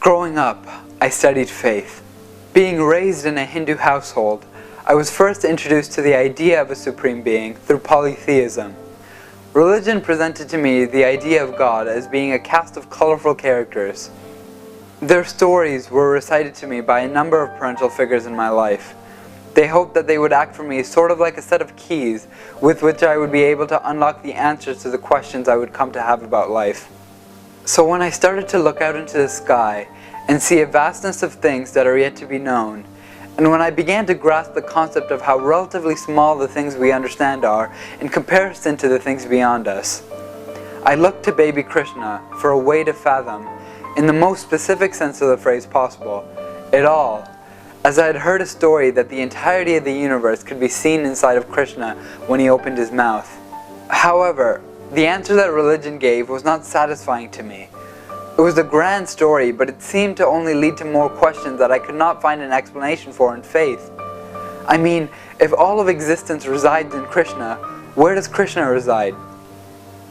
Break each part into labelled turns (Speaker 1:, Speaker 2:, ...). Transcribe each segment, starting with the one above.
Speaker 1: Growing up, I studied faith. Being raised in a Hindu household, I was first introduced to the idea of a supreme being through polytheism. Religion presented to me the idea of God as being a cast of colorful characters. Their stories were recited to me by a number of parental figures in my life. They hoped that they would act for me sort of like a set of keys with which I would be able to unlock the answers to the questions I would come to have about life. So when I started to look out into the sky and see a vastness of things that are yet to be known, and when I began to grasp the concept of how relatively small the things we understand are in comparison to the things beyond us, I looked to baby Krishna for a way to fathom, in the most specific sense of the phrase possible, it all, as I had heard a story that the entirety of the universe could be seen inside of Krishna when he opened his mouth. However, the answer that religion gave was not satisfying to me. It was a grand story, but it seemed to only lead to more questions that I could not find an explanation for in faith. I mean, if all of existence resides in Krishna, where does Krishna reside?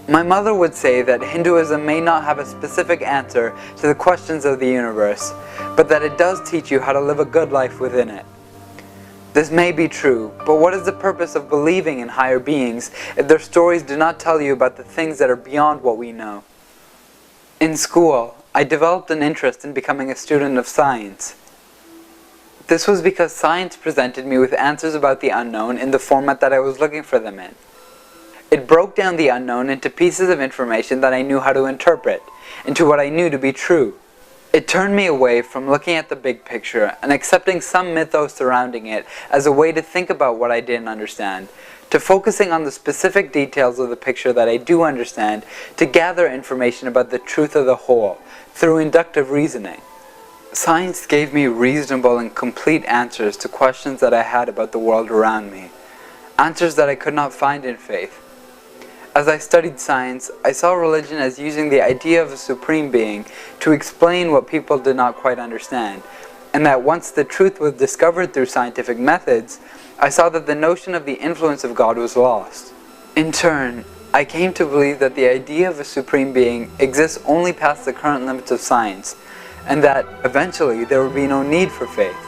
Speaker 1: My mother would say that Hinduism may not have a specific answer to the questions of the universe, but that it does teach you how to live a good life within it. This may be true, but what is the purpose of believing in higher beings if their stories do not tell you about the things that are beyond what we know? In school, I developed an interest in becoming a student of science. This was because science presented me with answers about the unknown in the format that I was looking for them in. It broke down the unknown into pieces of information that I knew how to interpret, into what I knew to be true. It turned me away from looking at the big picture and accepting some mythos surrounding it as a way to think about what I didn't understand, to focusing on the specific details of the picture that I do understand to gather information about the truth of the whole through inductive reasoning. Science gave me reasonable and complete answers to questions that I had about the world around me, answers that I could not find in faith. As I studied science, I saw religion as using the idea of a supreme being to explain what people did not quite understand, and that once the truth was discovered through scientific methods, I saw that the notion of the influence of God was lost. In turn, I came to believe that the idea of a supreme being exists only past the current limits of science, and that, eventually, there would be no need for faith.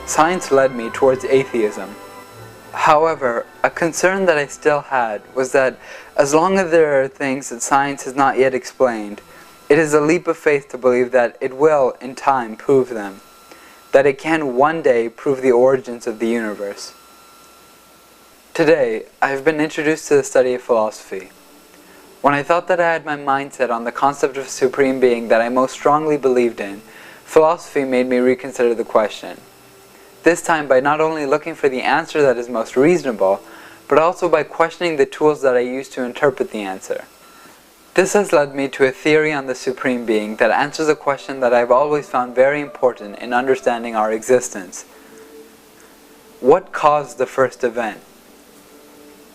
Speaker 1: Science led me towards atheism. However, a concern that I still had was that as long as there are things that science has not yet explained, it is a leap of faith to believe that it will, in time, prove them, that it can one day prove the origins of the universe. Today, I have been introduced to the study of philosophy. When I thought that I had my mindset on the concept of a supreme being that I most strongly believed in, philosophy made me reconsider the question. This time by not only looking for the answer that is most reasonable, but also by questioning the tools that I use to interpret the answer. This has led me to a theory on the supreme being that answers a question that I've always found very important in understanding our existence. What caused the first event?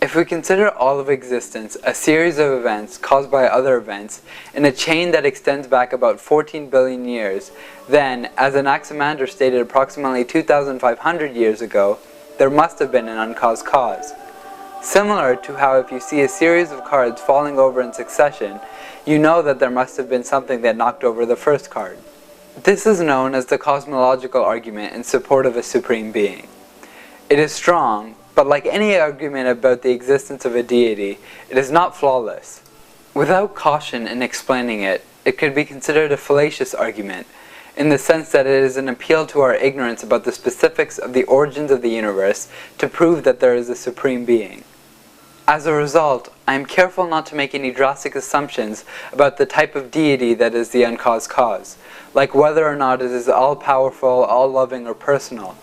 Speaker 1: If we consider all of existence a series of events caused by other events in a chain that extends back about 14 billion years, then, as Anaximander stated approximately 2,500 years ago, there must have been an uncaused cause. Similar to how if you see a series of cards falling over in succession, you know that there must have been something that knocked over the first card. This is known as the cosmological argument in support of a supreme being. It is strong, but like any argument about the existence of a deity, it is not flawless. Without caution in explaining it, it could be considered a fallacious argument, in the sense that it is an appeal to our ignorance about the specifics of the origins of the universe to prove that there is a supreme being. As a result, I am careful not to make any drastic assumptions about the type of deity that is the uncaused cause, like whether or not it is all-powerful, all-loving, or personal.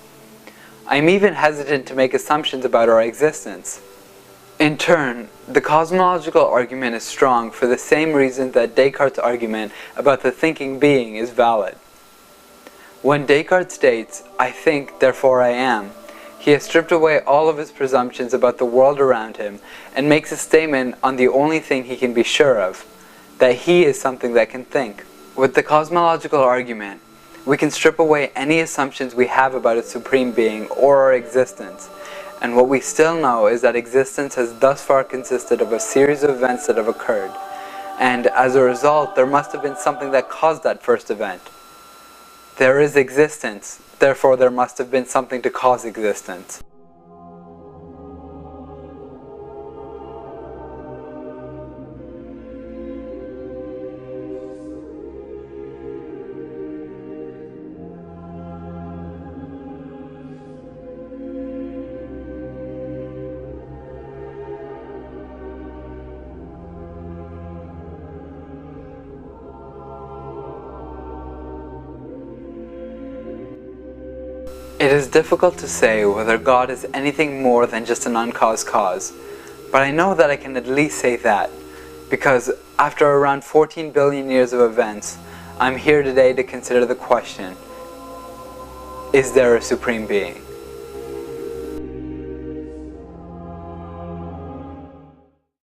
Speaker 1: I am even hesitant to make assumptions about our existence. In turn, the cosmological argument is strong for the same reason that Descartes' argument about the thinking being is valid. When Descartes states, "I think, therefore I am," he has stripped away all of his presumptions about the world around him and makes a statement on the only thing he can be sure of, that he is something that can think. With the cosmological argument, we can strip away any assumptions we have about a supreme being or our existence, and what we still know is that existence has thus far consisted of a series of events that have occurred, and as a result there must have been something that caused that first event. There is existence, therefore there must have been something to cause existence. It is difficult to say whether God is anything more than just an uncaused cause, but I know that I can at least say that, because after around 14 billion years of events, I'm here today to consider the question, is there a supreme being?